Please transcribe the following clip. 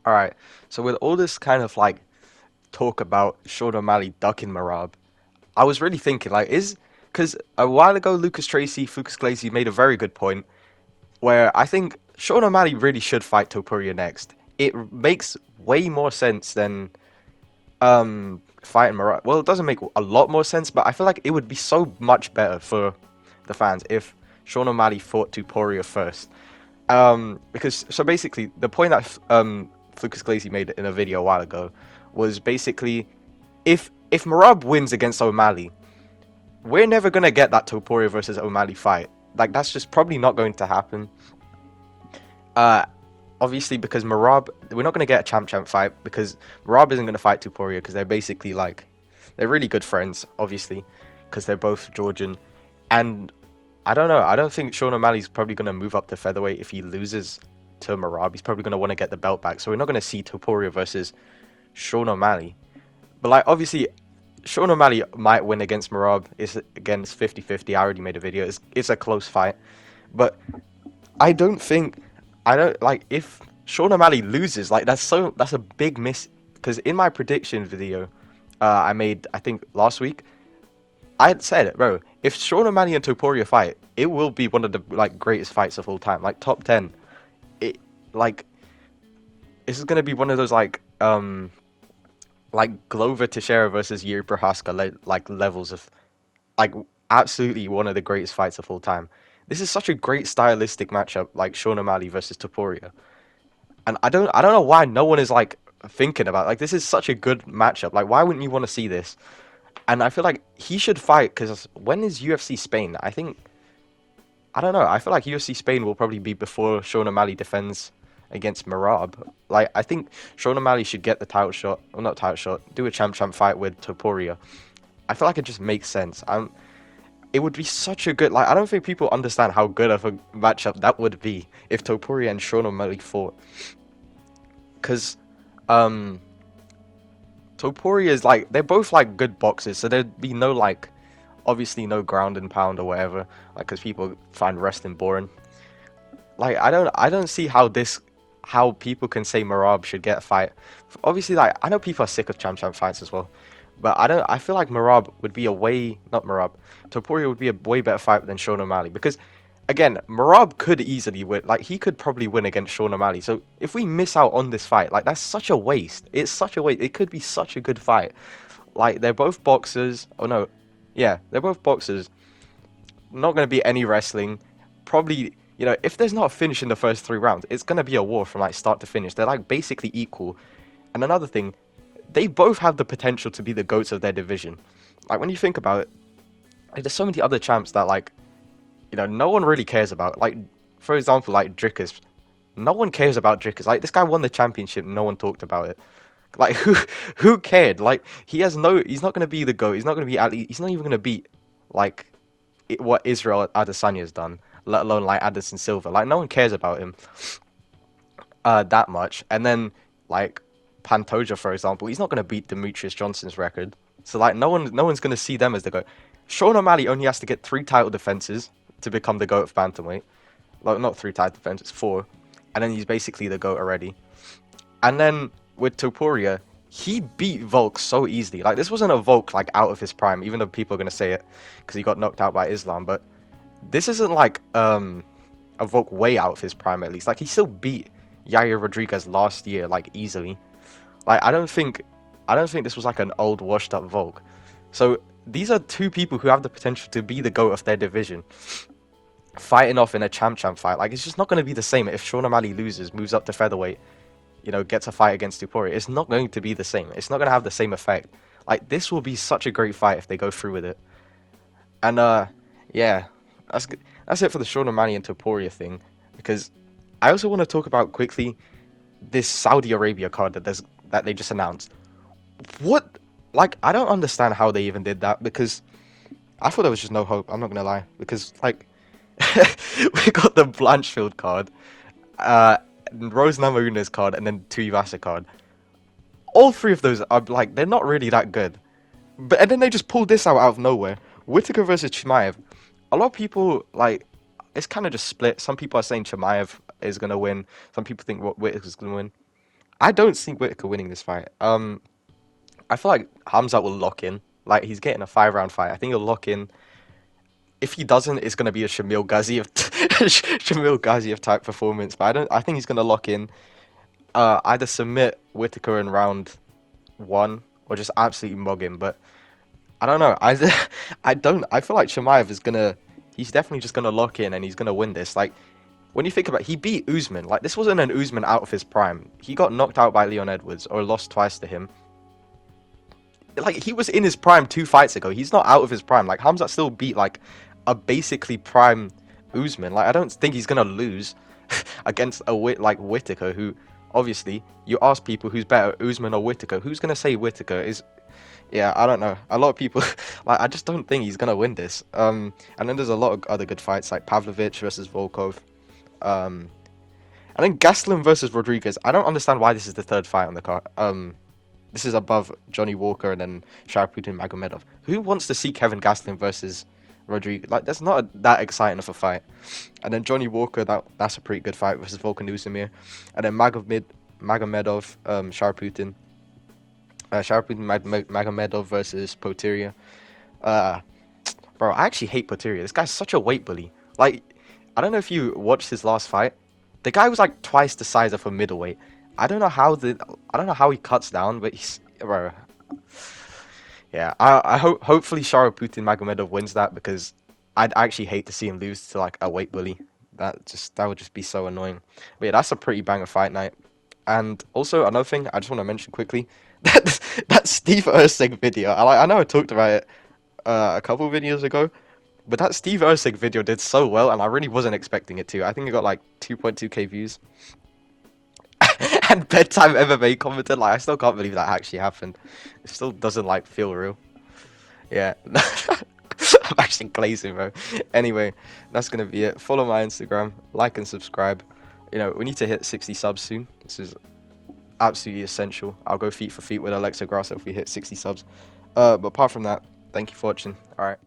All right. So with all this kind of like talk about Sean O'Malley ducking Merab, I was really thinking like, is because a while ago Lucas Tracy, Lucas Glacy made a very good point where I think Sean O'Malley really should fight Topuria next. It makes way more sense than fighting Merab. Well, it doesn't make a lot more sense, but I feel like it would be so much better for the fans if Sean O'Malley fought Topuria first. Because so basically the point that Lucas Glacy made in a video a while ago was basically if Merab wins against O'Malley, we're never gonna get that Topuria versus O'Malley fight. Like that's just probably not going to happen. Uh, Obviously because Merab, we're not gonna get a champ fight because Merab isn't gonna fight Topuria because they're basically like they're really good friends, obviously, because they're both Georgian, and I don't know. I don't think Sean O'Malley's probably gonna move up to featherweight if he loses to Merab. He's probably gonna want to get the belt back, so we're not gonna see Topuria versus Sean O'Malley. But like obviously Sean O'Malley might win against Merab. It's against 50-50. I already made a video. It's a close fight. But I don't think I don't like if Sean O'Malley loses, like that's a big miss because in my prediction video I made I think last week, I had said, bro, if Sean O'Malley and Topuria fight, it will be one of the like greatest fights of all time, like top 10. It like this is going to be one of those like Glover Teixeira versus Yuri Prohaska like levels of like absolutely one of the greatest fights of all time. This is such a great stylistic matchup, like Sean O'Malley versus Topuria, and I don't know why no one is like thinking about like this is such a good matchup. Like why wouldn't you want to see this? And I feel like he should fight because when is UFC Spain? I don't know. I feel like UFC Spain will probably be before Sean O'Malley defends against Merab. Like I think Sean O'Malley should get the title shot, or not title shot, do a champ fight with Topuria. I feel like it just makes sense. It would be such a good like I don't think people understand how good of a matchup that would be if Topuria and Sean O'Malley fought. Because um Topuria is like they're both like good boxers, so there'd be no like obviously no ground and pound or whatever, like because people find wrestling boring. Like I don't see how people can say Merab should get a fight. Obviously, like I know people are sick of champ fights as well, but I feel like Merab would be a way not Merab Topuria would be a way better fight than Sean O'Malley because again Merab could easily win. Like he could probably win against Sean O'Malley. So if we miss out on this fight, like that's such a waste. It's such a waste. It could be such a good fight. Like they're both boxers. Oh no, yeah, they're both boxers. Not going to be any wrestling. Probably, if there's not a finish in the first 3 rounds, it's going to be a war from like start to finish. They're like basically equal. And another thing, they both have the potential to be the goats of their division. Like when you think about it, like, there's so many other champs that like, no one really cares about. Like, for example, like Drickers. No one cares about Drickers. Like this guy won the championship, no one talked about it. Like who cared? Like he's not going to be the goat. He's not going to be Ali. He's not even going to beat like what Israel Adesanya has done, let alone like Addison Silva. Like no one cares about him that much. And then like Pantoja, for example, he's not going to beat Demetrius Johnson's record. So like no one's going to see them as the goat. Sean O'Malley only has to get 3 title defenses to become the goat of bantamweight. Like not 3 title defenses, 4, and then he's basically the goat already. And then with Topuria, he beat Volk so easily. Like this wasn't a Volk like out of his prime, even though people are gonna say it because he got knocked out by Islam. But this isn't like a Volk way out of his prime at least. Like he still beat Yair Rodriguez last year like easily. Like I don't think this was like an old washed up Volk. So these are 2 people who have the potential to be the GOAT of their division. Fighting off in a champ fight. Like it's just not gonna be the same if Sean O'Malley loses, moves up to featherweight, gets a fight against Topuria. It's not going to be the same. It's not gonna have the same effect. Like this will be such a great fight if they go through with it. And yeah, that's it for the Sean O'Malley and Topuria thing. Because I also want to talk about quickly this Saudi Arabia card that they just announced. What? Like I don't understand how they even did that because I thought there was just no hope. I'm not gonna lie because like we got the Blanchfield card, Rose Namajunas card, and then Tuivasa card. All 3 of those are like they're not really that good. But and then they just pulled this out of nowhere. Whittaker versus Chimaev. A lot of people like it's kind of just split. Some people are saying Chimaev is gonna win. Some people think Whittaker's gonna win. I don't see Whittaker winning this fight. I feel like Khamzat will lock in. Like he's getting a 5 round fight. I think he'll lock in. If he doesn't, it's gonna be a Shamil Gaziev Shamil Gaziev type performance. But I don't. I think he's gonna lock in. Either submit Whittaker in round one or just absolutely mug him. But I don't know. I don't. I feel like Chimaev is gonna. He's definitely just gonna lock in and he's gonna win this. Like when you think about it, he beat Usman. Like this wasn't an Usman out of his prime. He got knocked out by Leon Edwards or lost twice to him. Like he was in his prime 2 fights ago. He's not out of his prime. Like Khamzat still beat like a basically prime Usman. Like I don't think he's gonna lose against a like Whittaker, who obviously you ask people who's better, Usman or Whittaker. Who's gonna say Whittaker is? Yeah, I don't know. A lot of people like I just don't think he's gonna win this. And then there's a lot of other good fights like Pavlovich versus Volkov. Um, and then Gastelum versus Rodriguez. I don't understand why this is the third fight on the card. This is above Johnny Walker and then Sharipudin Magomedov. Who wants to see Kevin Gastelum versus Rodriguez? Like, that's not that exciting of a fight. And then Johnny Walker, that's a pretty good fight versus Volkan Oezdemir. And then Magomedov, Sharipudin. Magomedov versus Potiria. Bro, I actually hate Potiria. This guy's such a weight bully. Like, I don't know if you watched his last fight. The guy was like twice the size of a middleweight. I don't know how he cuts down, but he's bro. Yeah, I hope hopefully Sharipudin Magomedov wins that because I'd actually hate to see him lose to like a weight bully. That would just be so annoying. But yeah, that's a pretty banger fight night. And also another thing I just want to mention quickly that Steve Erceg video. I know I talked about it a couple videos ago, but that Steve Erceg video did so well, and I really wasn't expecting it to. I think it got like 2.2k views. And Bedtime MMA commented, like, I still can't believe that actually happened. It still doesn't, like, feel real. Yeah. I'm actually glazing, bro. Anyway, that's going to be it. Follow my Instagram, like and subscribe. You know, we need to hit 60 subs soon. This is absolutely essential. I'll go feet for feet with Alexa Grasso if we hit 60 subs. But apart from that, thank you for watching. All right.